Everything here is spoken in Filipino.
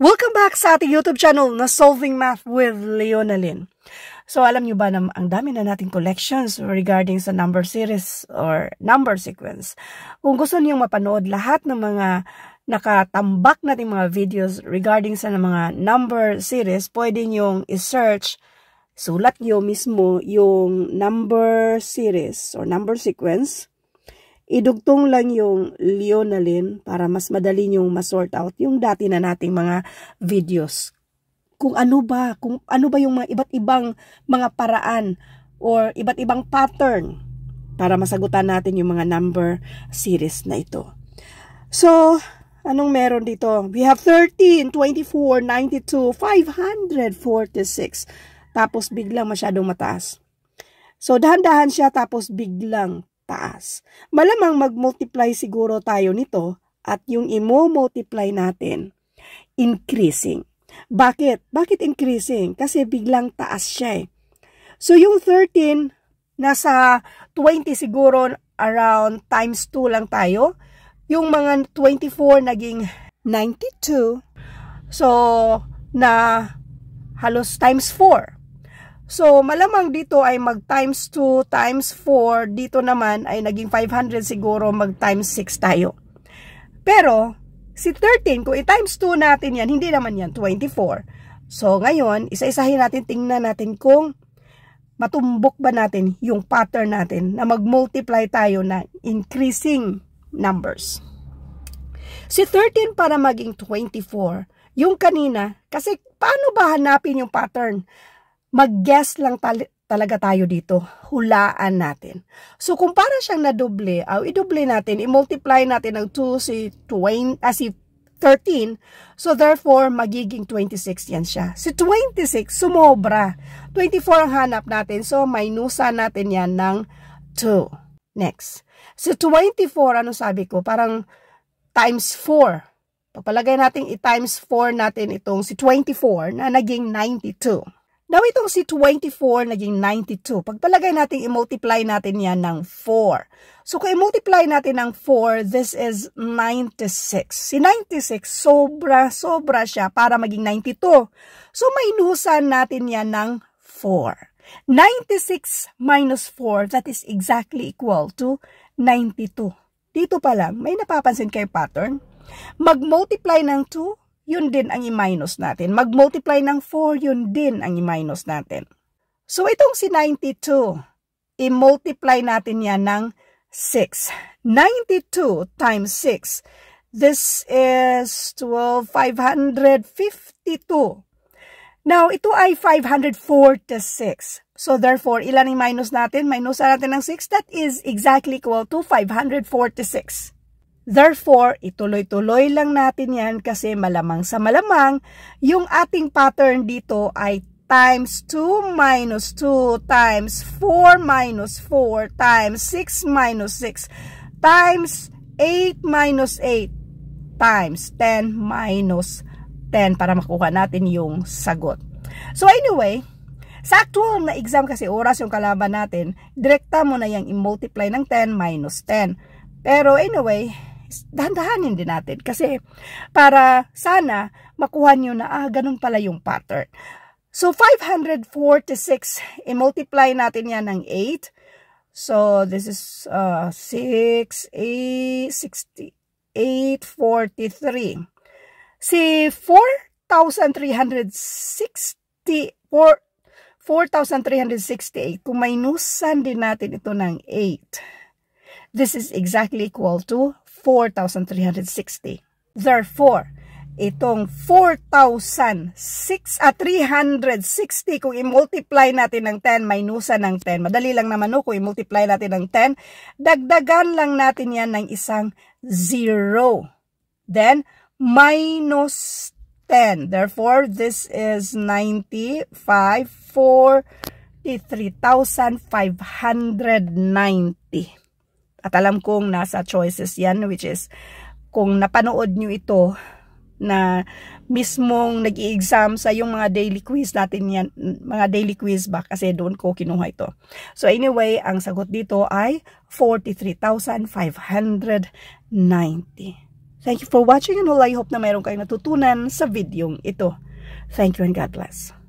Welcome back sa ating YouTube channel na Solving Math with Leonalyn. So alam nyo ba na ang dami na nating collections regarding sa number series or number sequence. Kung gusto niyo mapanood lahat ng mga nakatambak nating mga videos regarding sa mga number series, pwede nyong i-search, sulat nyo mismo yung number series or number sequence. Idugtong lang yung Leonalyn para mas madali nyong ma-sort out yung dati na nating mga videos. Kung ano ba yung mga iba't ibang mga paraan or iba't ibang pattern para masagutan natin yung mga number series na ito. So, anong meron dito? We have 13, 24, 92, 546. Tapos biglang masyadong mataas. So, dahan-dahan siya tapos biglang taas. Malamang mag-multiply siguro tayo nito at yung i-multiply natin, increasing. Bakit? Bakit increasing? Kasi biglang taas siya eh. So yung 13, nasa 20 siguro around times 2 lang tayo. Yung mga 24 naging 92. So, na halos times 4. So, malamang dito ay mag times 2 times 4. Dito naman ay naging 500 siguro mag times 6 tayo. Pero, si 13, kung i-times 2 natin yan, hindi naman yan 24. So, ngayon, isa-isahin natin, tingnan natin kung matumbok ba natin yung pattern natin na mag-multiply tayo na increasing numbers. Si 13 para maging 24. Yung kanina, kasi paano ba hanapin yung pattern? Mag-guess lang talaga tayo dito. Hulaan natin. So, kung para siyang nadoble, i-doble natin, i-multiply natin ng 2 si 13. So, therefore, magiging 26 yan siya. Si 26, sumobra. 24 ang hanap natin. So, minusan natin yan ng 2. Next. Si 24, ano sabi ko? Parang times 4. Pagpalagay natin i-times 4 natin itong si 24 na naging 92. Now, itong si 24 naging 92. Pagpalagay natin, i-multiply natin yan ng 4. So, kung i-multiply natin ng 4, this is 96. Si 96, sobra siya para maging 92. So, minusan natin yan ng 4. 96 minus 4, that is exactly equal to 92. Dito pa lang, may napapansin kayo pattern? Mag-multiply ng 2, yun din ang i-minus natin. Mag-multiply ng 4, yun din ang i-minus natin. So, itong si 92, i-multiply natin yan ng 6. 92 times 6. This is 12,552. Now, ito ay 546. So, therefore, ilan i-minus natin? Minus natin ng 6. That is exactly equal to 546. Therefore, ituloy-tuloy lang natin yan kasi malamang sa malamang, yung ating pattern dito ay times 2 minus 2 times 4 minus 4 times 6 minus 6 times 8 minus 8 times 10 minus 10 para makuha natin yung sagot. So anyway, sa actual na exam kasi oras yung kalaban natin, direkta mo na yung i-multiply ng 10 minus 10. Pero anyway, dahan-dahanin din natin kasi para sana makuha nyo na ganun pala yung pattern. So 546, i-multiply natin yan ng 8. So this is 6, 8, 60, 843. Si 4,368, kung minusan din natin ito ng 8, this is exactly equal to 4,360. Therefore, itong 4,360 kung i-multiply natin ng 10, minusan ng 10. Madali lang naman kung i-multiply natin ng 10, dagdagan lang natin yan ng isang 0. Then, minus 10. Therefore, this is 43,590. At alam kong nasa choices yan, which is kung napanood nyo ito na mismong nag-i-exam sa yung mga daily quiz natin yan, mga daily quiz ba, kasi doon ko kinuha ito. So anyway, ang sagot dito ay 43,590. Thank you for watching and I hope na mayroon kayong natutunan sa videong ito. Thank you and God bless.